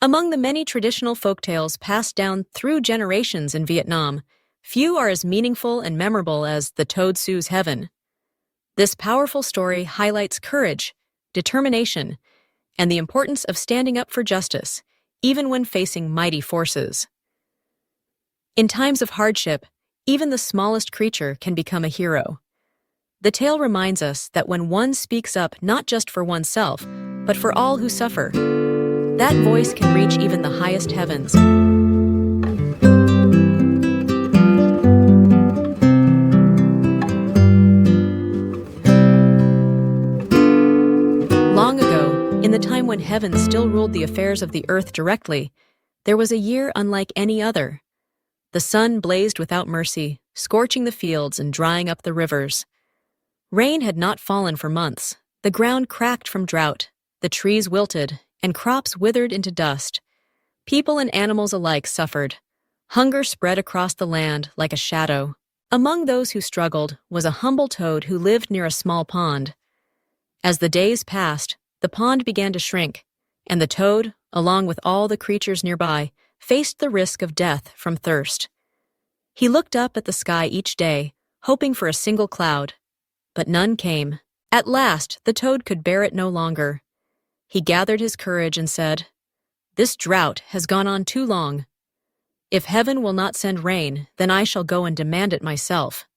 Among the many traditional folktales passed down through generations in Vietnam, few are as meaningful and memorable as The Toad Sues Heaven. This powerful story highlights courage, determination, and the importance of standing up for justice, even when facing mighty forces. In times of hardship, even the smallest creature can become a hero. The tale reminds us that when one speaks up not just for oneself, but for all who suffer, that voice can reach even the highest heavens. Long ago, in the time when heaven still ruled the affairs of the earth directly, there was a year unlike any other. The sun blazed without mercy, scorching the fields and drying up the rivers. Rain had not fallen for months. The ground cracked from drought, the trees wilted, and crops withered into dust. People and animals alike suffered. Hunger spread across the land like a shadow. Among those who struggled was a humble toad who lived near a small pond. As the days passed, the pond began to shrink, and the toad, along with all the creatures nearby, faced the risk of death from thirst. He looked up at the sky each day, hoping for a single cloud, but none came. At last, the toad could bear it no longer. He gathered his courage and said, "This drought has gone on too long. If heaven will not send rain, then I shall go and demand it myself."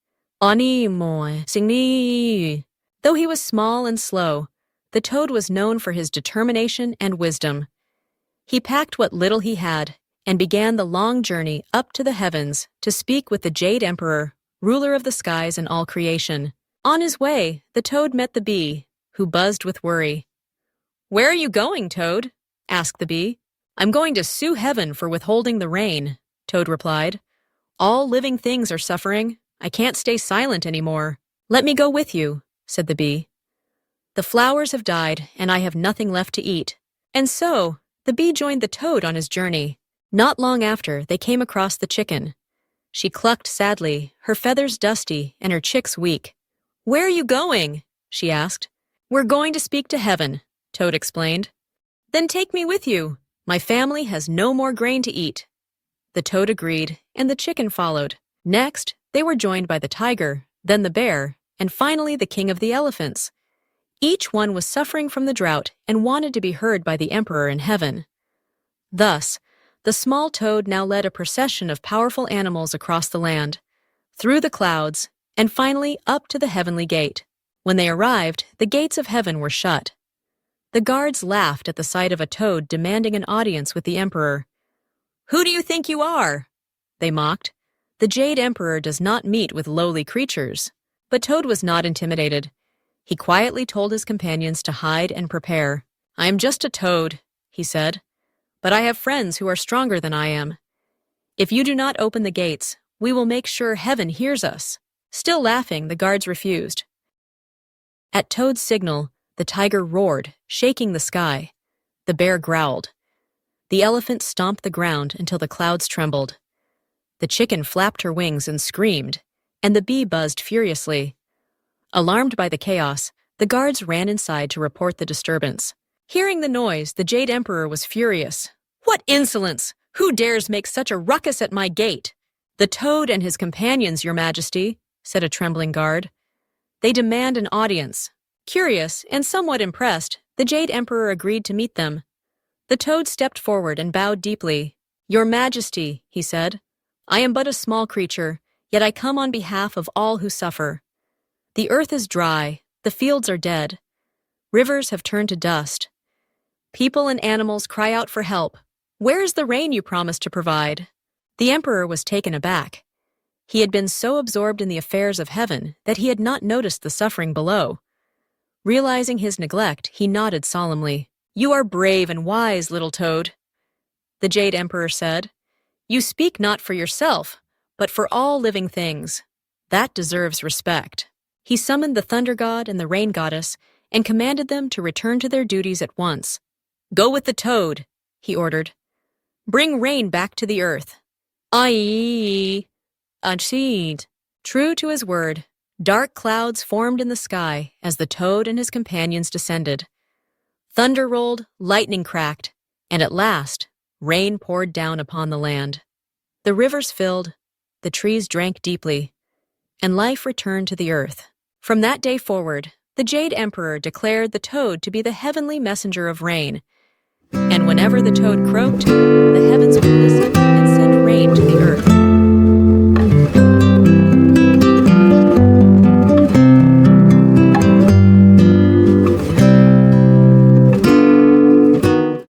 Ani moi singni. Though he was small and slow, the toad was known for his determination and wisdom. He packed what little he had and began the long journey up to the heavens to speak with the Jade Emperor, ruler of the skies and all creation. On his way, the toad met the bee, who buzzed with worry. "Where are you going, Toad?" asked the bee. "I'm going to sue heaven for withholding the rain," Toad replied. "All living things are suffering. I can't stay silent anymore." "Let me go with you," said the bee. "The flowers have died, and I have nothing left to eat." And so, the bee joined the toad on his journey. Not long after, they came across the chicken. She clucked sadly, her feathers dusty and her chicks weak. "Where are you going?" she asked. "We're going to speak to heaven," Toad explained. "Then take me with you. My family has no more grain to eat." The toad agreed, and the chicken followed. Next, they were joined by the tiger, then the bear, and finally the king of the elephants. Each one was suffering from the drought and wanted to be heard by the emperor in heaven. Thus, the small toad now led a procession of powerful animals across the land, through the clouds, and finally up to the heavenly gate. When they arrived, the gates of heaven were shut. The guards laughed at the sight of a toad demanding an audience with the emperor. "Who do you think you are?" they mocked. "The Jade Emperor does not meet with lowly creatures." But Toad was not intimidated. He quietly told his companions to hide and prepare. "I am just a toad," he said, "but I have friends who are stronger than I am. If you do not open the gates, we will make sure heaven hears us." Still laughing, the guards refused. At Toad's signal, the tiger roared, shaking the sky. The bear growled. The elephant stomped the ground until the clouds trembled. The chicken flapped her wings and screamed, and the bee buzzed furiously. Alarmed by the chaos, the guards ran inside to report the disturbance. Hearing the noise, the Jade Emperor was furious. "What insolence! Who dares make such a ruckus at my gate?" "The toad and his companions, Your Majesty," said a trembling guard. "They demand an audience." Curious and somewhat impressed, the Jade Emperor agreed to meet them. The toad stepped forward and bowed deeply. "Your Majesty," he said, "I am but a small creature, yet I come on behalf of all who suffer. The earth is dry, the fields are dead, rivers have turned to dust. People and animals cry out for help. Where is the rain you promised to provide?" The emperor was taken aback. He had been so absorbed in the affairs of heaven that he had not noticed the suffering below. Realizing his neglect, he nodded solemnly. "You are brave and wise, little toad," the Jade Emperor said. "You speak not for yourself, but for all living things. That deserves respect." He summoned the thunder god and the rain goddess and commanded them to return to their duties at once. "Go with the toad," he ordered. "Bring rain back to the earth." Aye, Achid. True to his word, dark clouds formed in the sky as the toad and his companions descended. Thunder rolled, lightning cracked, and at last, Rain poured down upon the land. The rivers filled, the trees drank deeply, and life returned to the earth. From that day forward, the Jade Emperor declared the toad to be the heavenly messenger of rain, and whenever the toad croaked, the heavens would listen and send rain to the earth.